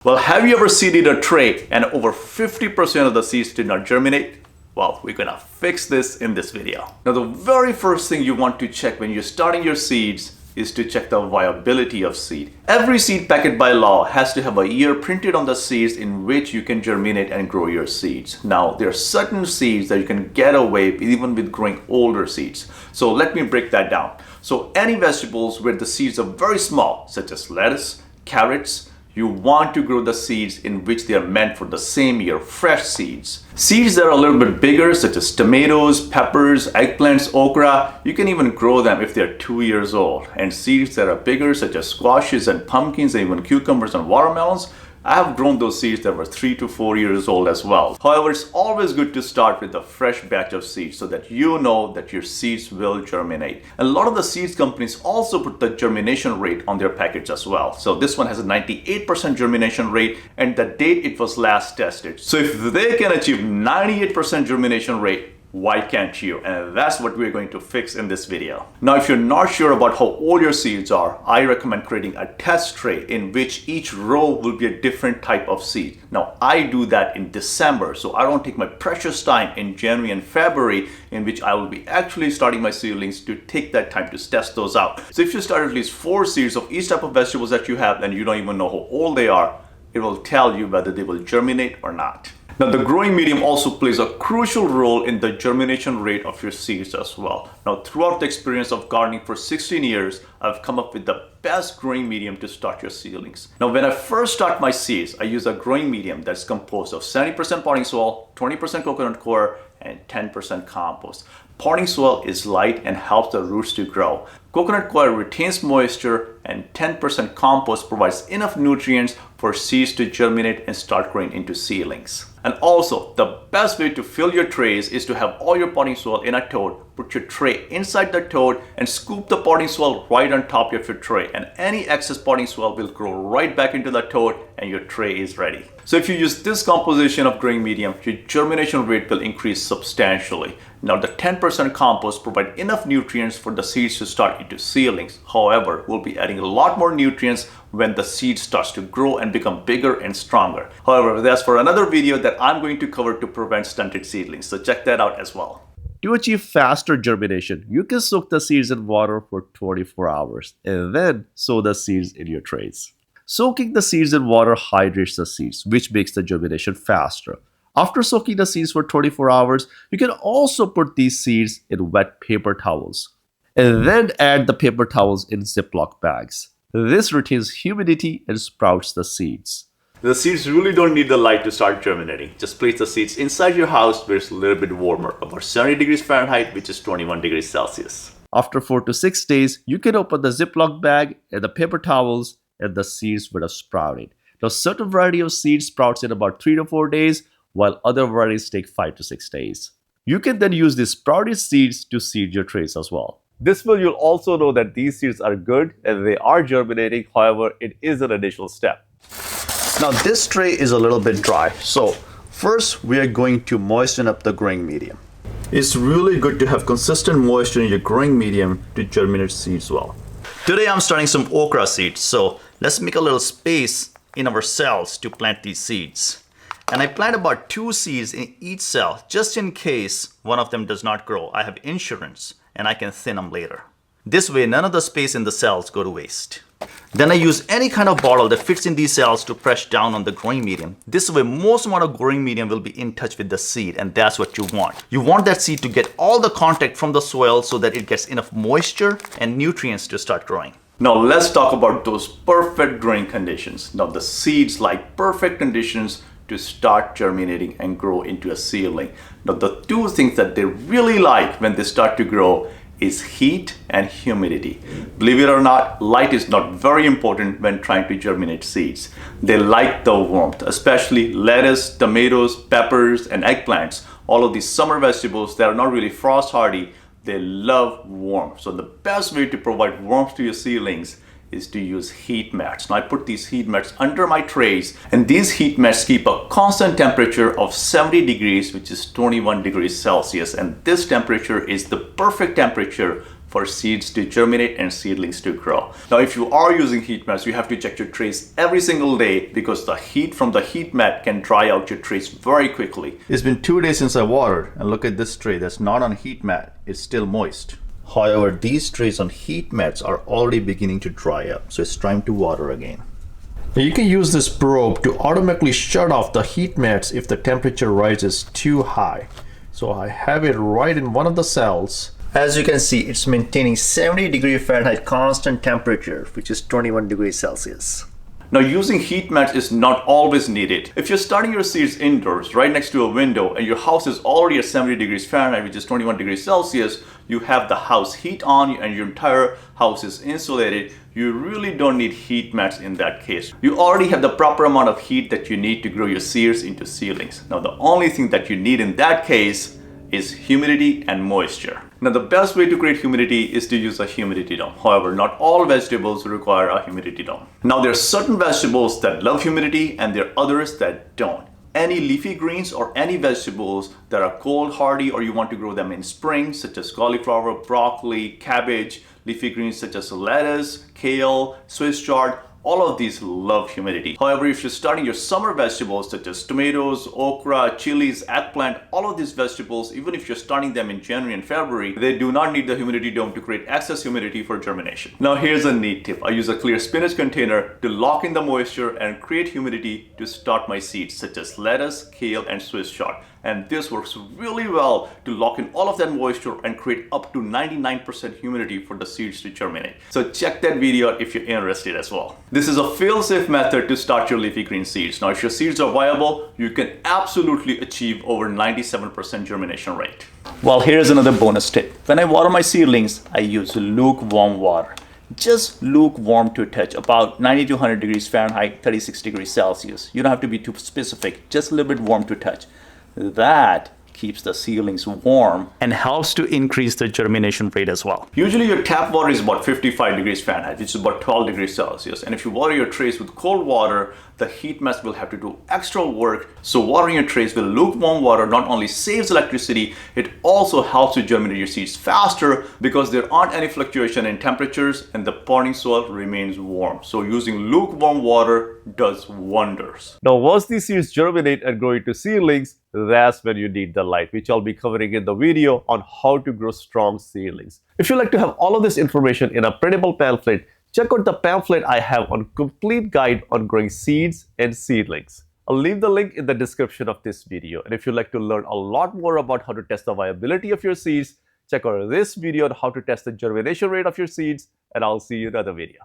Well, have you ever seeded a tray and over 50% of the seeds did not germinate? Well, we're gonna fix this in this video. Now, the very first thing you want to check when you're starting your seeds is to check the viability of seed. Every seed packet by law has to have a year printed on the seeds in which you can germinate and grow your seeds. Now, there are certain seeds that you can get away with even with growing older seeds. So let me break that down. So any vegetables where the seeds are very small, such as lettuce, carrots, you want to grow the seeds in which they are meant for the same year, fresh seeds. Seeds that are a little bit bigger, such as tomatoes, peppers, eggplants, okra, you can even grow them if they're 2 years old. And seeds that are bigger, such as squashes and pumpkins, and even cucumbers and watermelons, I have grown those seeds that were 3 to 4 years old as well. However, it's always good to start with a fresh batch of seeds so that you know that your seeds will germinate. And a lot of the seeds companies also put the germination rate on their package as well. So this one has a 98% germination rate and the date it was last tested. So if they can achieve 98% germination rate, why can't you? And that's what we're going to fix in this video. Now, if you're not sure about how old your seeds are, I recommend creating a test tray in which each row will be a different type of seed. Now, I do that in December, so I don't take my precious time in January and February in which I will be actually starting my seedlings to take that time to test those out. So if you start at least 4 seeds of each type of vegetables that you have and you don't even know how old they are, it will tell you whether they will germinate or not. Now, the growing medium also plays a crucial role in the germination rate of your seeds as well. Now, throughout the experience of gardening for 16 years, I've come up with the best growing medium to start your seedlings. Now, when I first start my seeds, I use a growing medium that's composed of 70% potting soil, 20% coconut coir, and 10% compost. Potting soil is light and helps the roots to grow. Coconut coir retains moisture, and 10% compost provides enough nutrients for seeds to germinate and start growing into seedlings. And also, the best way to fill your trays is to have all your potting soil in a tote, put your tray inside the tote, and scoop the potting soil right on top of your tray. And any excess potting soil will grow right back into the tote and your tray is ready. So if you use this composition of growing medium, your germination rate will increase substantially. Now, the 10% compost provide enough nutrients for the seeds to start into seedlings. However, we'll be adding a lot more nutrients when the seed starts to grow and become bigger and stronger. However, that's for another video that I'm going to cover to prevent stunted seedlings. So check that out as well. To achieve faster germination, you can soak the seeds in water for 24 hours and then sow the seeds in your trays. Soaking the seeds in water hydrates the seeds, which makes the germination faster. After soaking the seeds for 24 hours, you can also put these seeds in wet paper towels and then add the paper towels in Ziploc bags. This retains humidity and sprouts the seeds. The seeds really don't need the light to start germinating. Just place the seeds inside your house where it's a little bit warmer, about 70 degrees Fahrenheit, which is 21 degrees Celsius. After 4 to 6 days, you can open the Ziploc bag and the paper towels and the seeds would have sprouted. Now, certain variety of seeds sprouts in about 3 to 4 days, while other varieties take 5 to 6 days. You can then use these sprouted seeds to seed your trays as well. This way, you'll also know that these seeds are good and they are germinating. However, it is an additional step. Now, this tray is a little bit dry. So first, we are going to moisten up the growing medium. It's really good to have consistent moisture in your growing medium to germinate seeds well. Today, I'm starting some okra seeds. So let's make a little space in our cells to plant these seeds. And I plant about 2 seeds in each cell, just in case one of them does not grow. I have insurance and I can thin them later. This way, none of the space in the cells go to waste. Then I use any kind of bottle that fits in these cells to press down on the growing medium. This way, most amount of growing medium will be in touch with the seed, and that's what you want. You want that seed to get all the contact from the soil so that it gets enough moisture and nutrients to start growing. Now let's talk about those perfect growing conditions. Now, the seeds like perfect conditions to start germinating and grow into a seedling. Now, the 2 things that they really like when they start to grow is heat and humidity. Believe it or not, light is not very important when trying to germinate seeds. They like the warmth, especially lettuce, tomatoes, peppers, and eggplants. All of these summer vegetables that are not really frost hardy, they love warmth. So the best way to provide warmth to your seedlings is to use heat mats. Now, I put these heat mats under my trays, and these heat mats keep a constant temperature of 70 degrees, which is 21 degrees Celsius. And this temperature is the perfect temperature for seeds to germinate and seedlings to grow. Now, if you are using heat mats, you have to check your trays every single day because the heat from the heat mat can dry out your trays very quickly. It's been 2 days since I watered, and look at this tray that's not on heat mat. It's still moist. However, these trays on heat mats are already beginning to dry up, so it's time to water again. Now you can use this probe to automatically shut off the heat mats if the temperature rises too high. So I have it right in one of the cells. As you can see, it's maintaining 70°F constant temperature, which is 21°C. Now, using heat mats is not always needed. If you're starting your seeds indoors, right next to a window, and your house is already at 70°F, which is 21°C, you have the house heat on and your entire house is insulated, you really don't need heat mats in that case. You already have the proper amount of heat that you need to grow your seeds into seedlings. Now, the only thing that you need in that case is humidity and moisture. Now, the best way to create humidity is to use a humidity dome. However, not all vegetables require a humidity dome. Now, there are certain vegetables that love humidity and there are others that don't. Any leafy greens or any vegetables that are cold hardy or you want to grow them in spring, such as cauliflower, broccoli, cabbage, leafy greens such as lettuce, kale, Swiss chard, all of these love humidity. However, if you're starting your summer vegetables such as tomatoes, okra, chilies, eggplant, all of these vegetables, even if you're starting them in January and February, they do not need the humidity dome to create excess humidity for germination. Now, here's a neat tip. I use a clear spinach container to lock in the moisture and create humidity to start my seeds such as lettuce, kale, and Swiss chard. And this works really well to lock in all of that moisture and create up to 99% humidity for the seeds to germinate. So check that video out if you're interested as well. This is a fail-safe method to start your leafy green seeds. Now, if your seeds are viable, you can absolutely achieve over 97% germination rate. Well, here's another bonus tip. When I water my seedlings, I use lukewarm water. Just lukewarm to touch, about 90 to 100°F, 36°C. You don't have to be too specific, just a little bit warm to touch. That keeps the seedlings warm and helps to increase the germination rate as well. Usually your tap water is about 55°F, which is about 12°C. And if you water your trays with cold water, the heat mats will have to do extra work. So watering your trays with lukewarm water not only saves electricity, it also helps you germinate your seeds faster because there aren't any fluctuation in temperatures and the potting soil remains warm. So using lukewarm water does wonders. Now, once these seeds germinate and grow into seedlings, that's when you need the light, which I'll be covering in the video on how to grow strong seedlings. If you'd like to have all of this information in a printable pamphlet, check out the pamphlet I have on complete guide on growing seeds and seedlings. I'll leave the link in the description of this video. And if you'd like to learn a lot more about how to test the viability of your seeds, check out this video on how to test the germination rate of your seeds, and I'll see you in another video.